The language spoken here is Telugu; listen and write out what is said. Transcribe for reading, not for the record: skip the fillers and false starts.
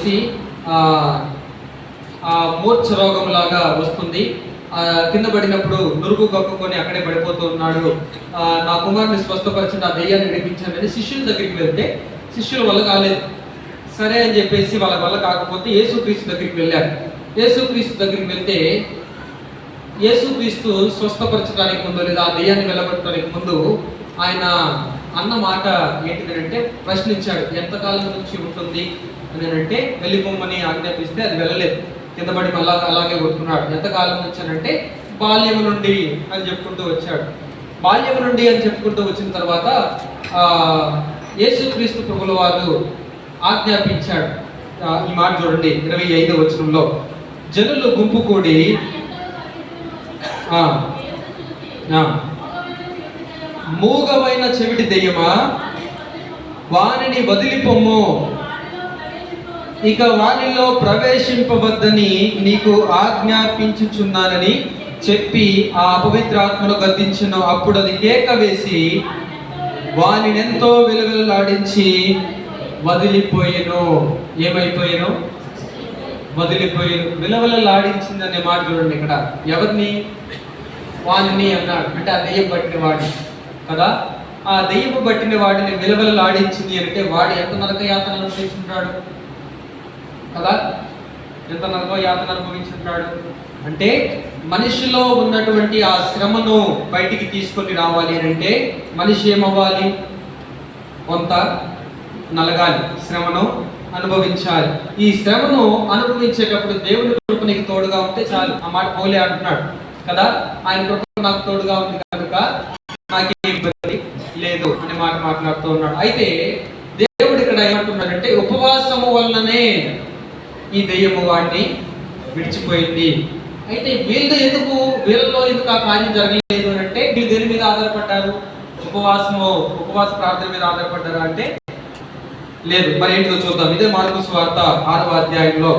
చెప్పేసి మూర్ఛ రోగం లాగా వస్తుంది. కింద పడినప్పుడు నురుగు కక్కుకొని అక్కడే పడిపోతూ ఉన్నాడు. నా కుమారుని స్వస్థపరిచిన ఆ దెయ్యాన్ని విడిపించాలని శిష్యుల దగ్గరికి వెళ్తే శిష్యుల వల్ల కాలేదు. సరే అని చెప్పేసి వాళ్ళ వల్ల కాకపోతే యేసుక్రీస్తు దగ్గరికి వెళ్ళారు. యేసుక్రీస్తు దగ్గరికి వెళ్తే యేసుక్రీస్తు స్వస్థపరచడానికి ముందు లేదా ఆ దెయ్యాన్ని వెళ్ళగొట్టడానికి ముందు ఆయన అన్న మాట ఏంటిదంటే ప్రశ్నించాడు, ఎంతకాలం నుంచి ఉంటుంది అని అంటే వెళ్ళిపోమని ఆజ్ఞాపిస్తే అది వెళ్ళలేదు, కింద పడి మళ్ళా అలాగే కొట్టుకున్నాడు. ఎంతకాలం నుంచి అంటే బాల్యం నుండి అని చెప్పుకుంటూ వచ్చాడు. బాల్యం నుండి అని చెప్పుకుంటూ వచ్చిన తర్వాత యేసుక్రీస్తు ప్రభుల వారు ఆజ్ఞాపించాడు. ఈ మాట చూడండి 25వ వచనంలో, జనులు గుంపు కూడి మూగమైన చెవిటి దెయ్యమా వానిని వదిలిపొమ్ము, ఇక వానిలో ప్రవేశింపవద్దని నీకు ఆజ్ఞాపించుచున్నానని చెప్పి ఆ అపవిత్రాత్మను గద్దించును. అప్పుడు అది కేక వేసి వానినెంతో విలవిలలాడించి వదిలిపోయేను. ఏమైపోయాను? వదిలిపోయాను. విలవిలలాడించిందనే మాట చూడండి ఇక్కడ. ఎవరిని? వానిని అన్నాడు. అంటే ఆ దెయ్యం పట్టిన వాడిని కదా. ఆ దెయ్యము పట్టిన వాడిని విలవిలలాడించింది అంటే వాడు ఎంత నరక యాతన అనుభవించుంటాడు కదా. ఎంత నరక యాతన అనుభవించుంటాడు అంటే మనిషిలో ఉన్నటువంటి ఆ శ్రమను బయటికి తీసుకొని రావాలి అంటే మనిషి ఏమవ్వాలి? కొంత నలగాలి, శ్రమను అనుభవించాలి. ఈ శ్రమను అనుభవించేటప్పుడు దేవుని కృప నీకు తోడుగా ఉంటే చాలు. ఆ మాట పోలే అంటున్నాడు కదా, ఆయన కృప నాకు తోడుగా ఉంది కనుక నాకే ఇబ్బంది లేదు అనే మాట మాట్లాడుతూ ఉన్నాడు. అయితే దేవుడు ఇక్కడ ఏమంటున్నాడంటే ఉపవాసము వలననే ఈ దెయ్యము వాడిని విడిచిపోయింది. అయితే వీళ్ళలో ఎందుకు ఆ కార్యం జరగలేదు అని అంటే వీళ్ళు దేని మీద ఆధారపడ్డారు? ఉపవాస ప్రార్థన మీద ఆధారపడ్డారా అంటే లేదు. మరి ఏంటిదో చూద్దాం. ఇదే మార్కు సువార్త 6వ అధ్యాయంలో